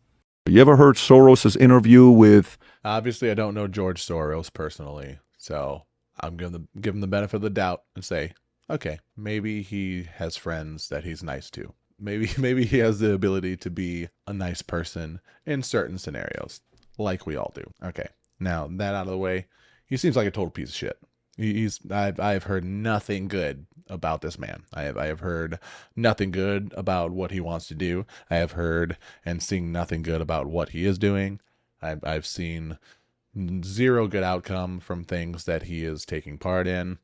You ever heard Soros's interview with... Obviously, I don't know George Soros personally, so I'm going to give him the benefit of the doubt and say, okay, maybe he has friends that he's nice to. Maybe he has the ability to be a nice person in certain scenarios, like we all do. Okay, now that out of the way, he seems like a total piece of shit. I've heard nothing good about this man. I have heard nothing good about what he wants to do. I have heard and seen nothing good about what he is doing. I've seen zero good outcome from things that he is taking part in.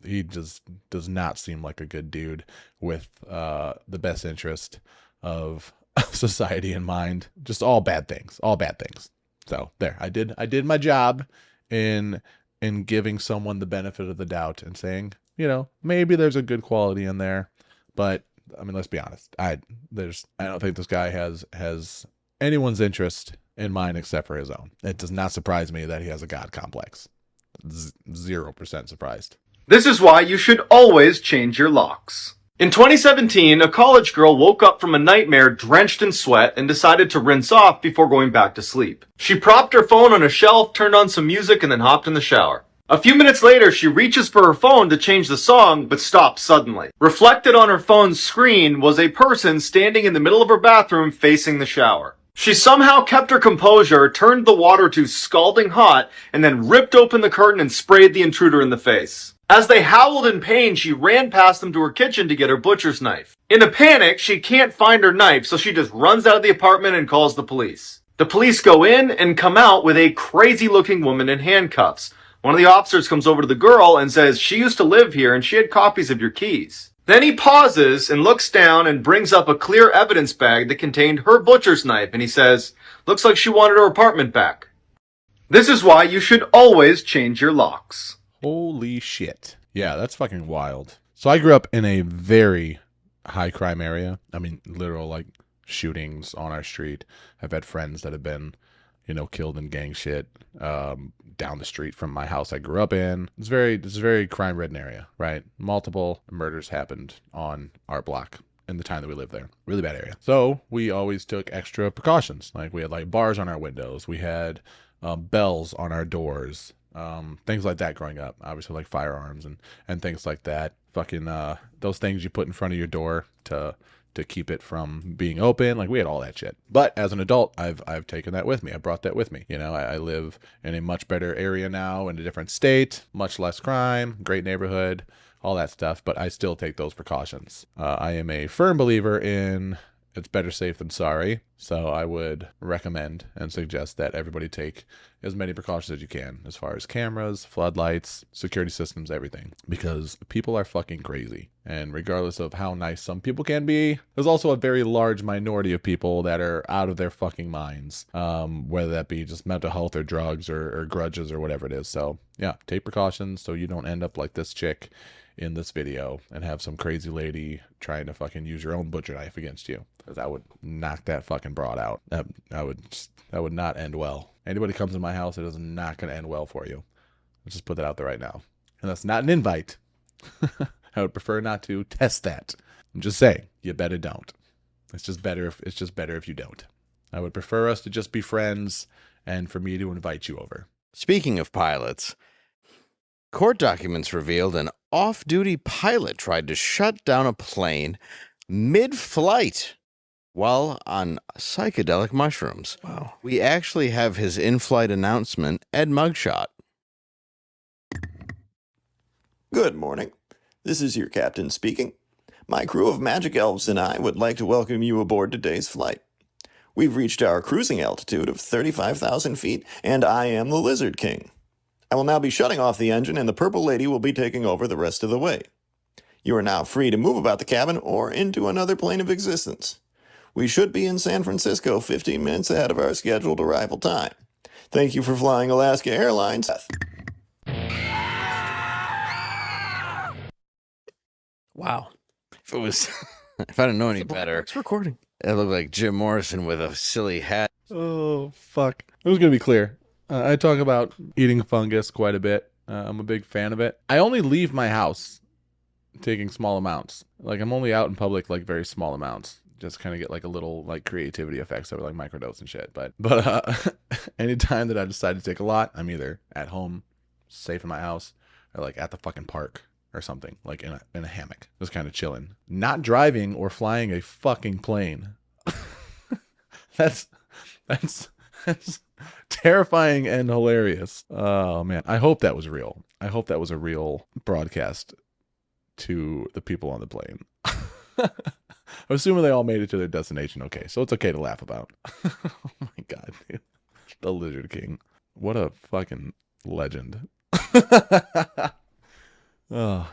He just does not seem like a good dude with the best interest of society in mind. Just all bad things. So there, I did my job in giving someone the benefit of the doubt and saying, maybe there's a good quality in there, but I mean, let's be honest. I don't think this guy has anyone's interest in mind except for his own. It does not surprise me that he has a God complex. 0% surprised. This is why you should always change your locks. In 2017, a college girl woke up from a nightmare drenched in sweat and decided to rinse off before going back to sleep. She propped her phone on a shelf, turned on some music, and then hopped in the shower. A few minutes later, she reaches for her phone to change the song, but stops suddenly. Reflected on her phone's screen was a person standing in the middle of her bathroom facing the shower. She somehow kept her composure, turned the water to scalding hot, and then ripped open the curtain and sprayed the intruder in the face. As they howled in pain, she ran past them to her kitchen to get her butcher's knife. In a panic, she can't find her knife, so she just runs out of the apartment and calls the police. The police go in and come out with a crazy-looking woman in handcuffs. One of the officers comes over to the girl and says she used to live here and she had copies of your keys. Then he pauses and looks down and brings up a clear evidence bag that contained her butcher's knife, and he says, "Looks like she wanted her apartment back." This is why you should always change your locks. Holy shit. Yeah, that's fucking wild. So I grew up in a very high crime area. I mean, literal like shootings on our street. I've had friends that have been, killed in gang shit down the street from my house I grew up in. It's a very crime-ridden area, right? Multiple murders happened on our block in the time that we lived there. Really bad area. So we always took extra precautions. Like we had like bars on our windows. We had bells on our doors. Things like that growing up. Obviously like firearms and things like that. Fucking those things you put in front of your door to keep it from being open. Like we had all that shit. But as an adult, I've taken that with me. I brought that with me. I live in a much better area now, in a different state, much less crime, great neighborhood, all that stuff. But I still take those precautions. I am a firm believer in it's better safe than sorry. So I would recommend and suggest that everybody take as many precautions as you can as far as cameras, floodlights, security systems, everything. Because people are fucking crazy. And regardless of how nice some people can be, there's also a very large minority of people that are out of their fucking minds. Whether that be just mental health or drugs or grudges or whatever it is. So yeah, take precautions so you don't end up like this chick in this video and have some crazy lady trying to fucking use your own butcher knife against you. Because I would knock that fucking broad out. That would not end well. Anybody comes in my house, it is not going to end well for you. Let's just put that out there right now. And that's not an invite. I would prefer not to test that. I'm just saying, you better don't. It's just better if you don't. I would prefer us to just be friends and for me to invite you over. Speaking of pilots, court documents revealed an off-duty pilot tried to shut down a plane mid-flight while on psychedelic mushrooms. Wow. We actually have his in-flight announcement and mugshot. Good morning. This is your captain speaking. My crew of magic elves and I would like to welcome you aboard today's flight. We've reached our cruising altitude of 35,000 feet, and I am the Lizard King. I will now be shutting off the engine, and the Purple Lady will be taking over the rest of the way. You are now free to move about the cabin or into another plane of existence. We should be in San Francisco 15 minutes ahead of our scheduled arrival time. Thank you for flying Alaska Airlines. Wow. If it was, if I didn't know any better, It's recording. it looked like Jim Morrison with a silly hat. Oh, fuck. It was going to be clear. I talk about eating fungus quite a bit. I'm a big fan of it. I only leave my house taking small amounts. Like, I'm only out in public, like, very small amounts. Just kind of get, like, a little, like, creativity effects over, like, microdose and shit. But anytime that I decide to take a lot, I'm either at home, safe in my house, or, like, at the fucking park or something, like, in a hammock. Just kind of chilling. Not driving or flying a fucking plane. That's terrifying and hilarious. Oh, man. I hope that was real. I hope that was a real broadcast to the people on the plane. I'm assuming they all made it to their destination okay, so it's okay to laugh about. Oh my god, dude. The Lizard King. What a fucking legend. Oh,